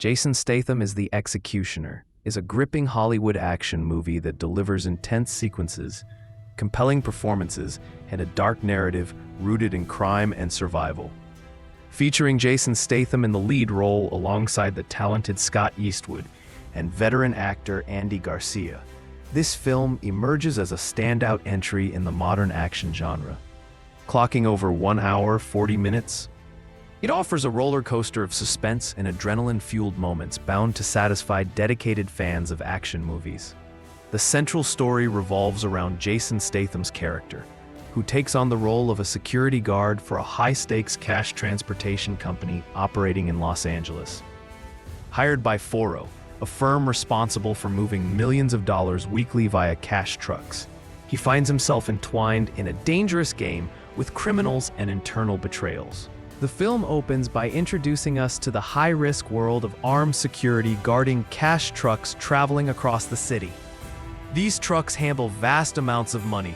Jason Statham Is the Executioner is a gripping Hollywood action movie that delivers intense sequences, compelling performances, and a dark narrative rooted in crime and survival. Featuring Jason Statham in the lead role alongside the talented Scott Eastwood and veteran actor Andy Garcia, this film emerges as a standout entry in the modern action genre. Clocking over 1 hour, 40 minutes, it offers a roller coaster of suspense and adrenaline-fueled moments bound to satisfy dedicated fans of action movies. The central story revolves around Jason Statham's character, who takes on the role of a security guard for a high-stakes cash transportation company operating in Los Angeles. Hired by Foro, a firm responsible for moving millions of dollars weekly via cash trucks, he finds himself entwined in a dangerous game with criminals and internal betrayals. The film opens by introducing us to the high-risk world of armed security guarding cash trucks traveling across the city. These trucks handle vast amounts of money,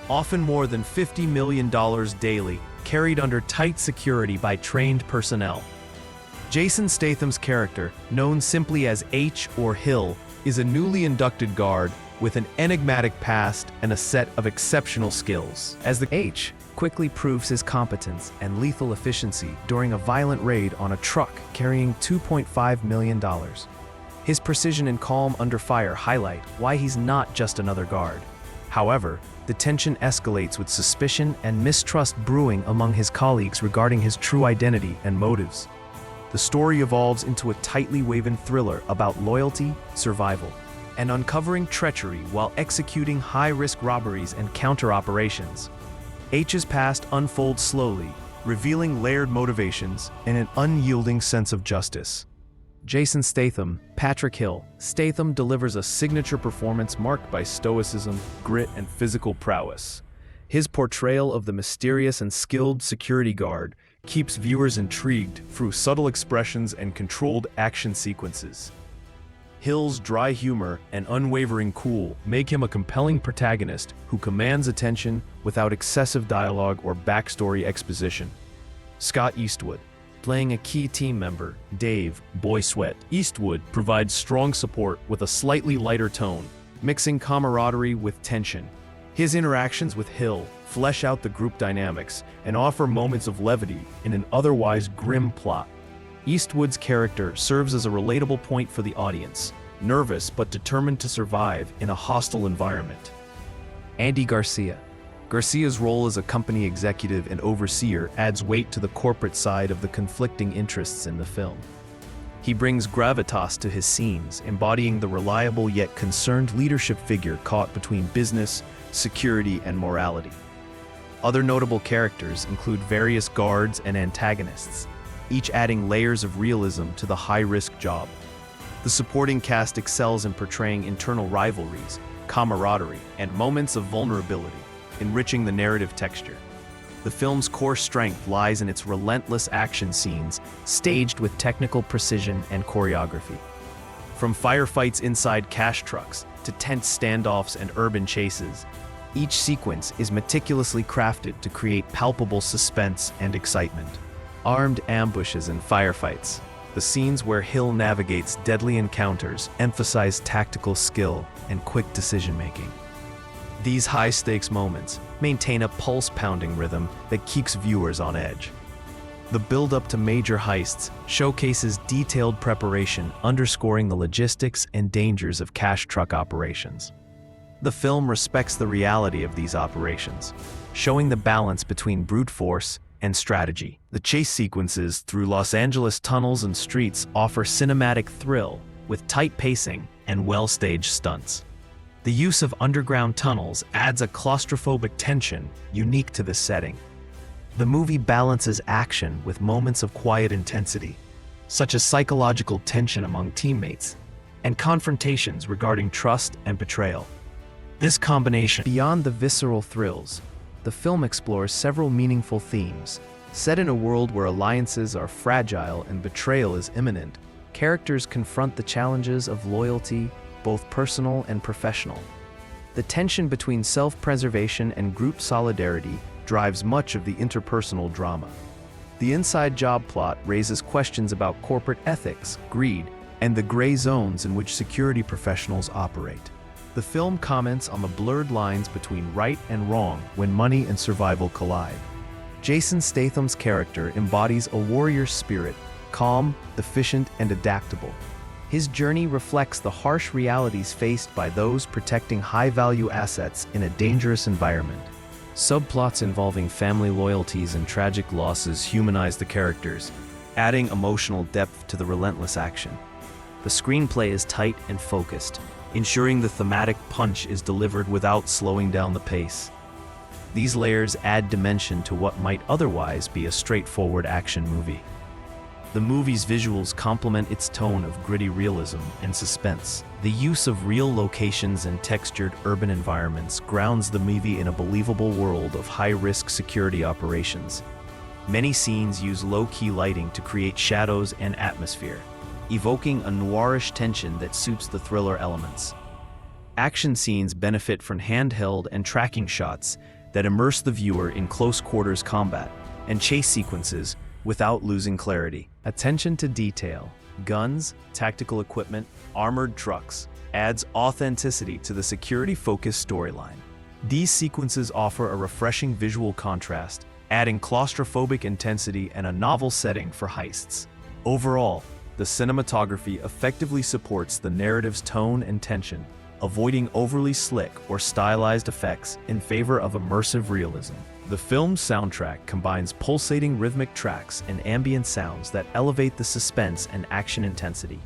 often more than $50 million daily, carried under tight security by trained personnel. Jason Statham's character, known simply as H or Hill, is a newly inducted guard with an enigmatic past and a set of exceptional skills. As the H quickly proves his competence and lethal efficiency during a violent raid on a truck carrying $2.5 million. His precision and calm under fire highlight why he's not just another guard. However, the tension escalates with suspicion and mistrust brewing among his colleagues regarding his true identity and motives. The story evolves into a tightly woven thriller about loyalty, survival, and uncovering treachery while executing high-risk robberies and counter-operations. H's past unfolds slowly, revealing layered motivations and an unyielding sense of justice. Jason Statham, Patrick Hill. Statham delivers a signature performance marked by stoicism, grit, and physical prowess. His portrayal of the mysterious and skilled security guard keeps viewers intrigued through subtle expressions and controlled action sequences. Hill's dry humor and unwavering cool make him a compelling protagonist who commands attention without excessive dialogue or backstory exposition. Scott Eastwood, playing a key team member, Dave "Boy Sweat" Eastwood, provides strong support with a slightly lighter tone, mixing camaraderie with tension. His interactions with Hill flesh out the group dynamics and offer moments of levity in an otherwise grim plot. Eastwood's character serves as a relatable point for the audience, nervous but determined to survive in a hostile environment. Andy Garcia. Garcia's role as a company executive and overseer adds weight to the corporate side of the conflicting interests in the film. He brings gravitas to his scenes, embodying the reliable yet concerned leadership figure caught between business, security, and morality. Other notable characters include various guards and antagonists, each adding layers of realism to the high-risk job. The supporting cast excels in portraying internal rivalries, camaraderie, and moments of vulnerability, enriching the narrative texture. The film's core strength lies in its relentless action scenes, staged with technical precision and choreography. From firefights inside cash trucks to tense standoffs and urban chases, each sequence is meticulously crafted to create palpable suspense and excitement. Armed ambushes and firefights. The scenes where Hill navigates deadly encounters emphasize tactical skill and quick decision-making. These high-stakes moments maintain a pulse-pounding rhythm that keeps viewers on edge. The build-up to major heists showcases detailed preparation, underscoring the logistics and dangers of cash truck operations. The film respects the reality of these operations, showing the balance between brute force and strategy. The chase sequences through Los Angeles tunnels and streets offer cinematic thrill with tight pacing and well-staged stunts. The use of underground tunnels adds a claustrophobic tension unique to this setting. The movie balances action with moments of quiet intensity, such as psychological tension among teammates and confrontations regarding trust and betrayal. This combination, beyond the visceral thrills, the film explores several meaningful themes. Set in a world where alliances are fragile and betrayal is imminent, characters confront the challenges of loyalty, both personal and professional. The tension between self-preservation and group solidarity drives much of the interpersonal drama. The inside job plot raises questions about corporate ethics, greed, and the gray zones in which security professionals operate. The film comments on the blurred lines between right and wrong when money and survival collide. Jason Statham's character embodies a warrior spirit, calm, efficient, and adaptable. His journey reflects the harsh realities faced by those protecting high-value assets in a dangerous environment. Subplots involving family loyalties and tragic losses humanize the characters, adding emotional depth to the relentless action. The screenplay is tight and focused, ensuring the thematic punch is delivered without slowing down the pace. These layers add dimension to what might otherwise be a straightforward action movie. The movie's visuals complement its tone of gritty realism and suspense. The use of real locations and textured urban environments grounds the movie in a believable world of high-risk security operations. Many scenes use low-key lighting to create shadows and atmosphere, evoking a noirish tension that suits the thriller elements. Action scenes benefit from handheld and tracking shots that immerse the viewer in close-quarters combat and chase sequences without losing clarity. Attention to detail, guns, tactical equipment, armored trucks, adds authenticity to the security-focused storyline. These sequences offer a refreshing visual contrast, adding claustrophobic intensity and a novel setting for heists. Overall, the cinematography effectively supports the narrative's tone and tension, avoiding overly slick or stylized effects in favor of immersive realism. The film's soundtrack combines pulsating rhythmic tracks and ambient sounds that elevate the suspense and action intensity.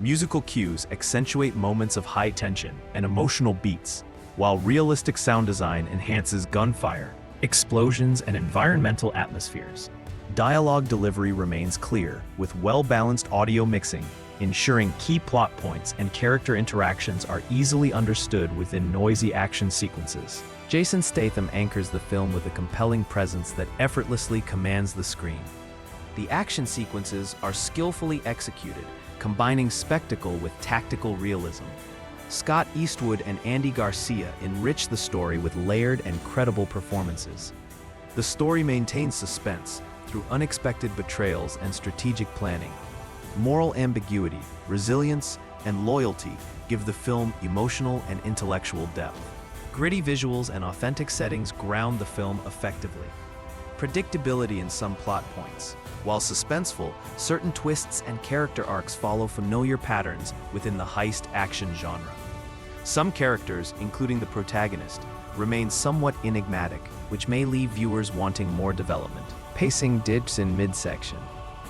Musical cues accentuate moments of high tension and emotional beats, while realistic sound design enhances gunfire, explosions, and environmental atmospheres. Dialogue delivery remains clear, with well-balanced audio mixing, ensuring key plot points and character interactions are easily understood within noisy action sequences. Jason Statham anchors the film with a compelling presence that effortlessly commands the screen. The action sequences are skillfully executed, combining spectacle with tactical realism. Scott Eastwood and Andy Garcia enrich the story with layered and credible performances. The story maintains suspense through unexpected betrayals and strategic planning. Moral ambiguity, resilience, and loyalty give the film emotional and intellectual depth. Gritty visuals and authentic settings ground the film effectively. Predictability in some plot points. While suspenseful, certain twists and character arcs follow familiar patterns within the heist action genre. Some characters, including the protagonist, remain somewhat enigmatic, which may leave viewers wanting more development. Pacing dips in midsection.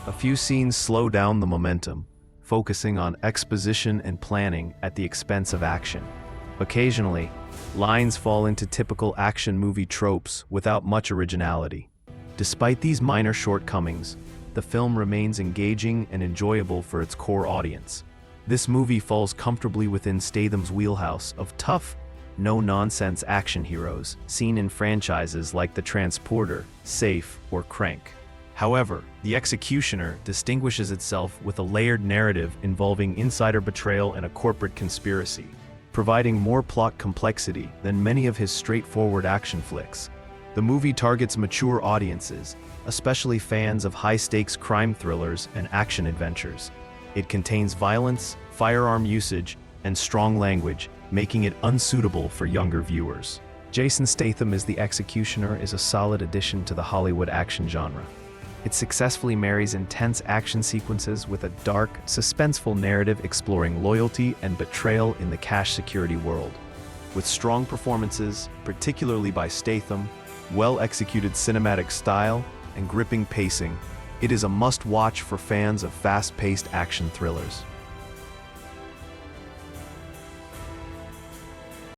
A few scenes slow down the momentum, focusing on exposition and planning at the expense of action. Occasionally, lines fall into typical action movie tropes without much originality. Despite these minor shortcomings, the film remains engaging and enjoyable for its core audience. This movie falls comfortably within Statham's wheelhouse of tough, no-nonsense action heroes seen in franchises like The Transporter, Safe, or Crank. However, The Executioner distinguishes itself with a layered narrative involving insider betrayal and a corporate conspiracy, providing more plot complexity than many of his straightforward action flicks. The movie targets mature audiences, especially fans of high-stakes crime thrillers and action adventures. It contains violence, firearm usage, and strong language, making it unsuitable for younger viewers. Jason Statham Is the Executioner is a solid addition to the Hollywood action genre. It successfully marries intense action sequences with a dark, suspenseful narrative exploring loyalty and betrayal in the cash security world. With strong performances, particularly by Statham, well-executed cinematic style, and gripping pacing, it is a must-watch for fans of fast-paced action thrillers.